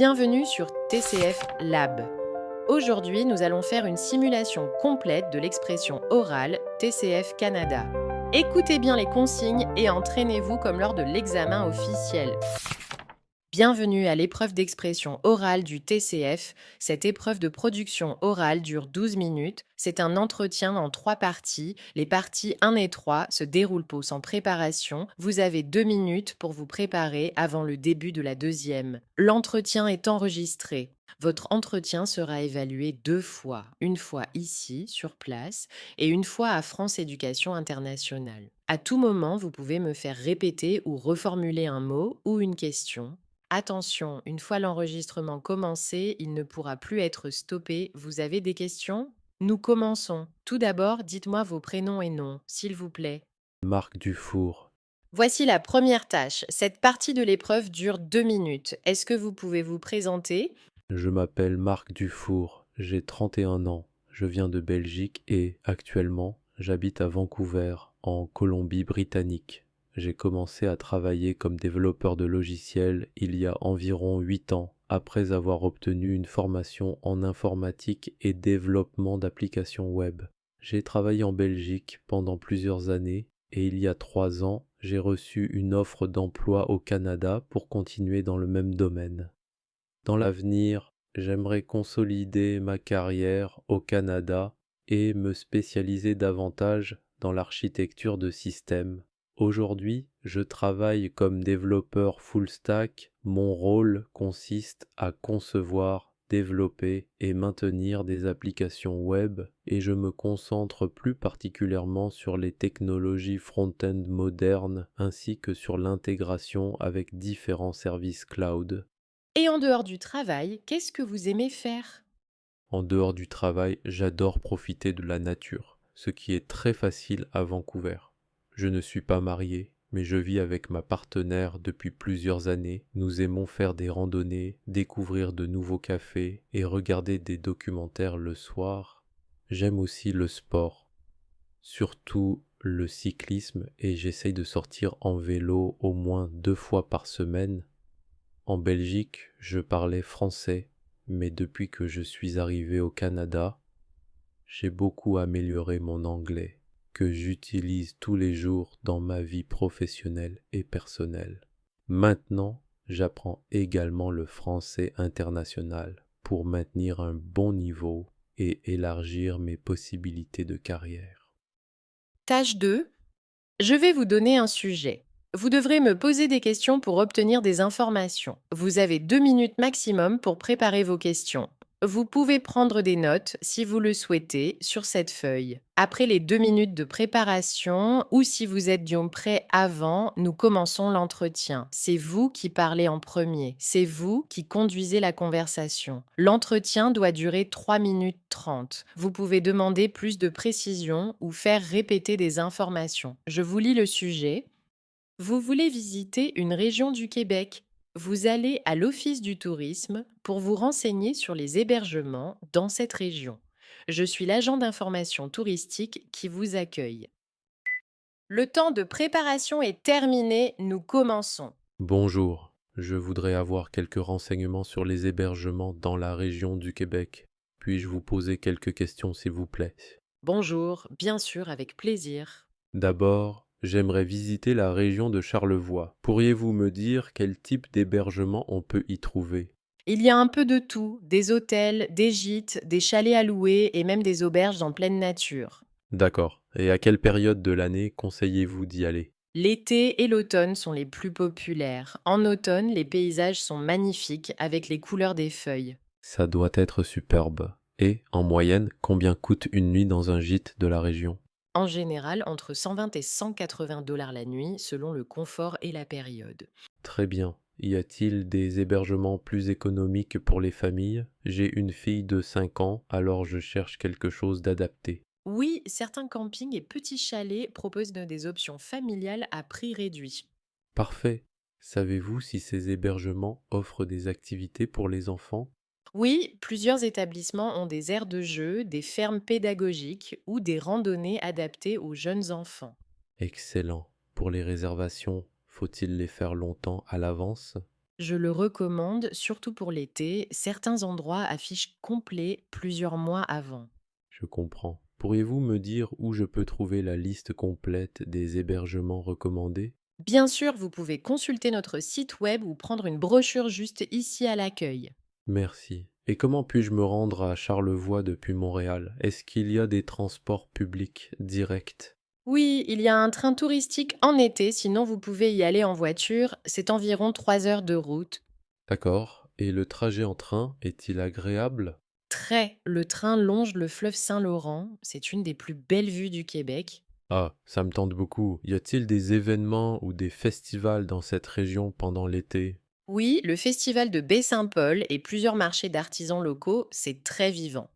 Bienvenue sur TCF Lab. Aujourd'hui, nous allons faire une simulation complète de l'expression orale TCF Canada. Écoutez bien les consignes et entraînez-vous comme lors de l'examen officiel. Bienvenue à l'épreuve d'expression orale du TCF. Cette épreuve de production orale dure 12 minutes. C'est un entretien en 3 parties. Les parties 1 et 3 se déroulent sans préparation. Vous avez 2 minutes pour vous préparer avant le début de la deuxième. L'entretien est enregistré. Votre entretien sera évalué 2 fois. Une fois ici, sur place, et une fois à France Éducation Internationale. À tout moment, vous pouvez me faire répéter ou reformuler un mot ou une question. Attention, une fois l'enregistrement commencé, il ne pourra plus être stoppé. Vous avez des questions? Nous commençons. Tout d'abord, dites-moi vos prénoms et noms, s'il vous plaît. Marc Dufour. Voici la première tâche. Cette partie de l'épreuve dure 2 minutes. Est-ce que vous pouvez vous présenter? Je m'appelle Marc Dufour, j'ai 31 ans, je viens de Belgique et, actuellement, j'habite à Vancouver, en Colombie-Britannique. J'ai commencé à travailler comme développeur de logiciels il y a environ 8 ans, après avoir obtenu une formation en informatique et développement d'applications web. J'ai travaillé en Belgique pendant plusieurs années et il y a 3 ans, j'ai reçu une offre d'emploi au Canada pour continuer dans le même domaine. Dans l'avenir, j'aimerais consolider ma carrière au Canada et me spécialiser davantage dans l'architecture de systèmes. Aujourd'hui, je travaille comme développeur full stack. Mon rôle consiste à concevoir, développer et maintenir des applications web et je me concentre plus particulièrement sur les technologies front-end modernes ainsi que sur l'intégration avec différents services cloud. Et en dehors du travail, qu'est-ce que vous aimez faire? En dehors du travail, j'adore profiter de la nature, ce qui est très facile à Vancouver. Je ne suis pas marié, mais je vis avec ma partenaire depuis plusieurs années. Nous aimons faire des randonnées, découvrir de nouveaux cafés et regarder des documentaires le soir. J'aime aussi le sport, surtout le cyclisme, et j'essaye de sortir en vélo au moins 2 fois par semaine. En Belgique, je parlais français, mais depuis que je suis arrivé au Canada, j'ai beaucoup amélioré mon anglais, que j'utilise tous les jours dans ma vie professionnelle et personnelle. Maintenant, j'apprends également le français international pour maintenir un bon niveau et élargir mes possibilités de carrière. Tâche 2. Je vais vous donner un sujet. Vous devrez me poser des questions pour obtenir des informations. Vous avez 2 minutes maximum pour préparer vos questions. Vous pouvez prendre des notes, si vous le souhaitez, sur cette feuille. Après les 2 minutes de préparation, ou si vous êtes prêt avant, nous commençons l'entretien. C'est vous qui parlez en premier. C'est vous qui conduisez la conversation. L'entretien doit durer 3 minutes 30. Vous pouvez demander plus de précision ou faire répéter des informations. Je vous lis le sujet. Vous voulez visiter une région du Québec. Vous allez à l'Office du tourisme pour vous renseigner sur les hébergements dans cette région. Je suis l'agent d'information touristique qui vous accueille. Le temps de préparation est terminé, nous commençons. Bonjour, je voudrais avoir quelques renseignements sur les hébergements dans la région du Québec. Puis-je vous poser quelques questions s'il vous plaît? Bonjour, bien sûr, avec plaisir. D'abord, j'aimerais visiter la région de Charlevoix. Pourriez-vous me dire quel type d'hébergement on peut y trouver? Il y a un peu de tout, des hôtels, des gîtes, des chalets à louer et même des auberges en pleine nature. D'accord. Et à quelle période de l'année conseillez-vous d'y aller? L'été et l'automne sont les plus populaires. En automne, les paysages sont magnifiques avec les couleurs des feuilles. Ça doit être superbe. Et, en moyenne, combien coûte une nuit dans un gîte de la région? En général, entre 120 et 180 dollars la nuit, selon le confort et la période. Très bien. Y a-t-il des hébergements plus économiques pour les familles? J'ai une fille de 5 ans, alors je cherche quelque chose d'adapté. Oui, certains campings et petits chalets proposent des options familiales à prix réduit. Parfait. Savez-vous si ces hébergements offrent des activités pour les enfants? Oui, plusieurs établissements ont des aires de jeu, des fermes pédagogiques ou des randonnées adaptées aux jeunes enfants. Excellent. Pour les réservations, faut-il les faire longtemps à l'avance? Je le recommande, surtout pour l'été. Certains endroits affichent complet plusieurs mois avant. Je comprends. Pourriez-vous me dire où je peux trouver la liste complète des hébergements recommandés? Bien sûr, vous pouvez consulter notre site web ou prendre une brochure juste ici à l'accueil. Merci. Et comment puis-je me rendre à Charlevoix depuis Montréal? Est-ce qu'il y a des transports publics directs? Oui, il y a un train touristique en été, sinon vous pouvez y aller en voiture. C'est environ 3 heures de route. D'accord. Et le trajet en train est-il agréable? Le train longe le fleuve Saint-Laurent. C'est une des plus belles vues du Québec. Ah, ça me tente beaucoup. Y a-t-il des événements ou des festivals dans cette région pendant l'été? Oui, le festival de Baie-Saint-Paul et plusieurs marchés d'artisans locaux, c'est très vivant.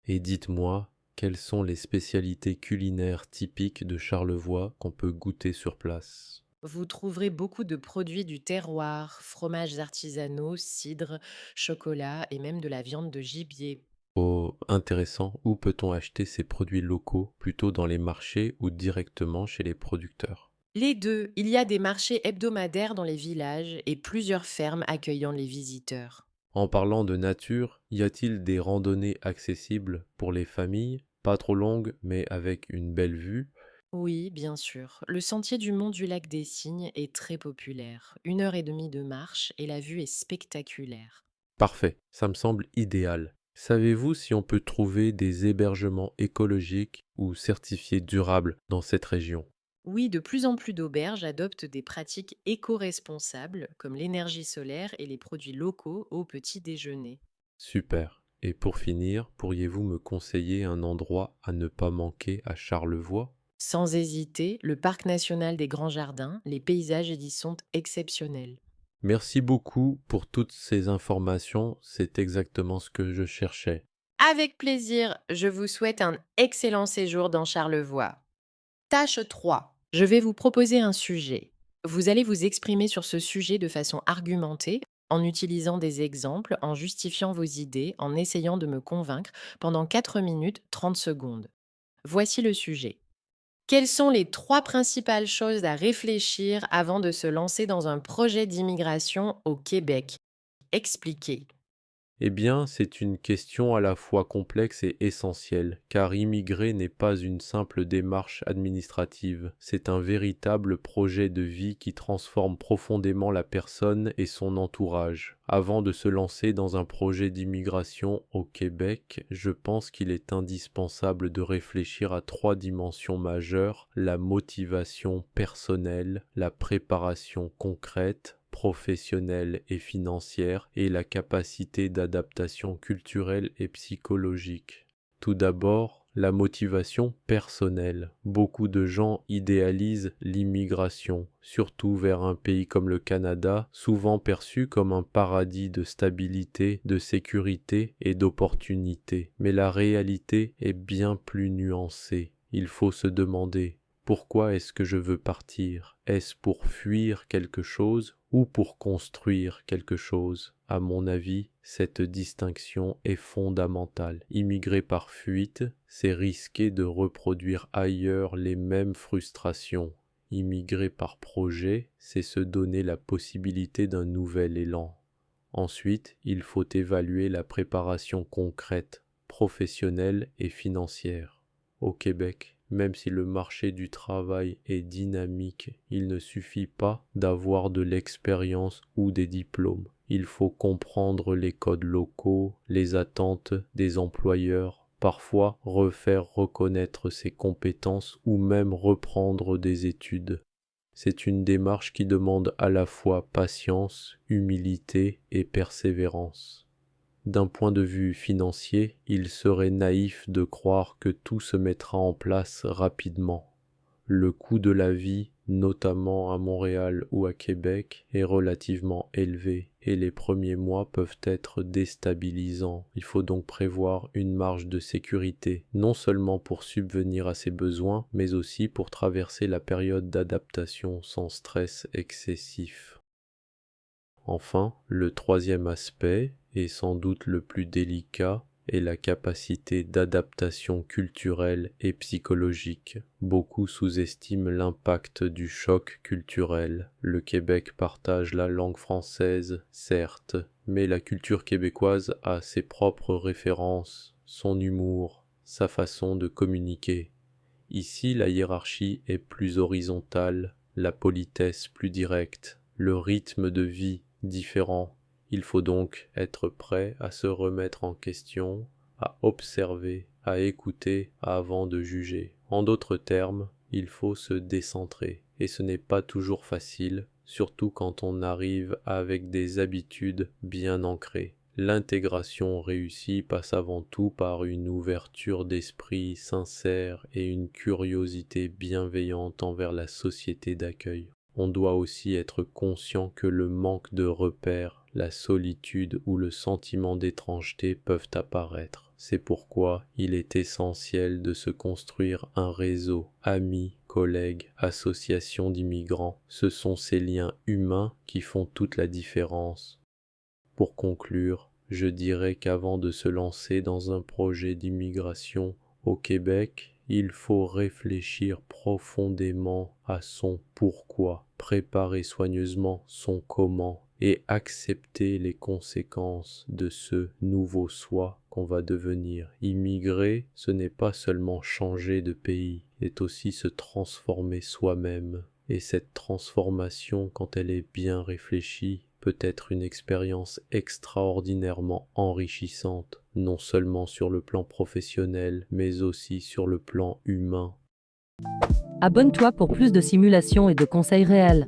Et dites-moi, quelles sont les spécialités culinaires typiques de Charlevoix qu'on peut goûter sur place? Vous trouverez beaucoup de produits du terroir, fromages artisanaux, cidre, chocolat et même de la viande de gibier. Oh, intéressant. Où peut-on acheter ces produits locaux? Plutôt dans les marchés ou directement chez les producteurs? Les deux, il y a des marchés hebdomadaires dans les villages et plusieurs fermes accueillant les visiteurs. En parlant de nature, y a-t-il des randonnées accessibles pour les familles? Pas trop longues, mais avec une belle vue? Oui, bien sûr. Le sentier du mont du lac des Cygnes est très populaire. 1 heure et demie de marche et la vue est spectaculaire. Parfait, ça me semble idéal. Savez-vous si on peut trouver des hébergements écologiques ou certifiés durables dans cette région? Oui, de plus en plus d'auberges adoptent des pratiques éco-responsables comme l'énergie solaire et les produits locaux au petit déjeuner. Super. Et pour finir, pourriez-vous me conseiller un endroit à ne pas manquer à Charlevoix? Sans hésiter, le parc national des Grands Jardins, les paysages y sont exceptionnels. Merci beaucoup pour toutes ces informations, c'est exactement ce que je cherchais. Avec plaisir, je vous souhaite un excellent séjour dans Charlevoix. Tâche 3. Je vais vous proposer un sujet. Vous allez vous exprimer sur ce sujet de façon argumentée, en utilisant des exemples, en justifiant vos idées, en essayant de me convaincre pendant 4 minutes 30 secondes. Voici le sujet. Quelles sont les 3 principales choses à réfléchir avant de se lancer dans un projet d'immigration au Québec? Expliquez. Eh bien, c'est une question à la fois complexe et essentielle, car immigrer n'est pas une simple démarche administrative, c'est un véritable projet de vie qui transforme profondément la personne et son entourage. Avant de se lancer dans un projet d'immigration au Québec, je pense qu'il est indispensable de réfléchir à 3 dimensions majeures: la motivation personnelle, la préparation concrète, professionnelle et financière, et la capacité d'adaptation culturelle et psychologique. Tout d'abord, la motivation personnelle. Beaucoup de gens idéalisent l'immigration, surtout vers un pays comme le Canada, souvent perçu comme un paradis de stabilité, de sécurité et d'opportunités. Mais la réalité est bien plus nuancée. Il faut se demander: pourquoi est-ce que je veux partir? Est-ce pour fuir quelque chose ou pour construire quelque chose? À mon avis, cette distinction est fondamentale. Immigrer par fuite, c'est risquer de reproduire ailleurs les mêmes frustrations. Immigrer par projet, c'est se donner la possibilité d'un nouvel élan. Ensuite, il faut évaluer la préparation concrète, professionnelle et financière. Au Québec, même si le marché du travail est dynamique, il ne suffit pas d'avoir de l'expérience ou des diplômes. Il faut comprendre les codes locaux, les attentes des employeurs, parfois refaire reconnaître ses compétences ou même reprendre des études. C'est une démarche qui demande à la fois patience, humilité et persévérance. D'un point de vue financier, il serait naïf de croire que tout se mettra en place rapidement. Le coût de la vie, notamment à Montréal ou à Québec, est relativement élevé et les premiers mois peuvent être déstabilisants. Il faut donc prévoir une marge de sécurité, non seulement pour subvenir à ses besoins, mais aussi pour traverser la période d'adaptation sans stress excessif. Enfin, le troisième aspect, et sans doute le plus délicat, et la capacité d'adaptation culturelle et psychologique. Beaucoup sous-estiment l'impact du choc culturel. Le Québec partage la langue française, certes, mais la culture québécoise a ses propres références, son humour, sa façon de communiquer. Ici, la hiérarchie est plus horizontale, la politesse plus directe, le rythme de vie différent. Il faut donc être prêt à se remettre en question, à observer, à écouter avant de juger. En d'autres termes, il faut se décentrer. Et ce n'est pas toujours facile, surtout quand on arrive avec des habitudes bien ancrées. L'intégration réussie passe avant tout par une ouverture d'esprit sincère et une curiosité bienveillante envers la société d'accueil. On doit aussi être conscient que le manque de repères, la solitude ou le sentiment d'étrangeté peuvent apparaître. C'est pourquoi il est essentiel de se construire un réseau, amis, collègues, associations d'immigrants. Ce sont ces liens humains qui font toute la différence. Pour conclure, je dirais qu'avant de se lancer dans un projet d'immigration au Québec, il faut réfléchir profondément à son pourquoi, préparer soigneusement son comment et accepter les conséquences de ce nouveau soi qu'on va devenir. Immigrer, ce n'est pas seulement changer de pays, c'est aussi se transformer soi-même. Et cette transformation, quand elle est bien réfléchie, peut être une expérience extraordinairement enrichissante, non seulement sur le plan professionnel, mais aussi sur le plan humain. Abonne-toi pour plus de simulations et de conseils réels.